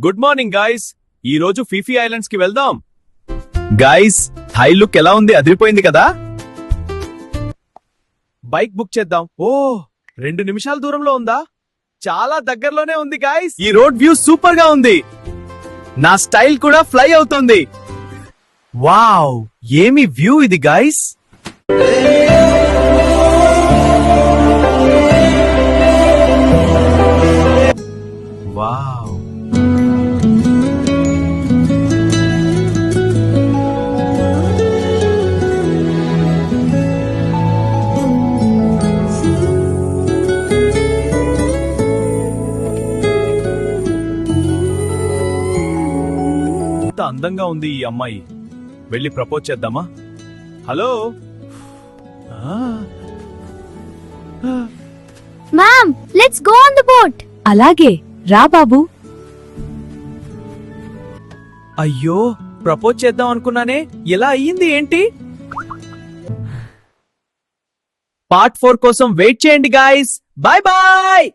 Good morning guys. ఈ రోజు Phi Phi islands కి వెళ్దాం. గైస్, హై లుక్ ఎలా ఉంది? అదిరిపోయింది కదా. బైక్ బుక్ చేద్దాం. ఓ 2 నిమిషాల దూరంలో ఉందా? చాలా దగ్గరలోనే ఉంది గైస్. ఈ రోడ్ వ్యూ సూపర్ గా ఉంది. నా స్టైల్ కూడా ఫ్లై అవుతుంది. వావ్, ఏమి వ్యూ ఇది గైస్. వావ్, ఎంత అందంగా ఉంది ఈ అమ్మాయి. వెళ్ళి ప్రపోజ్ చేద్దామా? Hello. Ma'am, let's go on the boat. అలాగే రా బాబు. అయ్యో, ప్రపోజ్ చేద్దాం అనుకున్నానే, ఎలా అయ్యింది ఏంటి? పార్ట్ 4 కోసం వెయిట్ చేయండి గాయ్స్. Bye bye.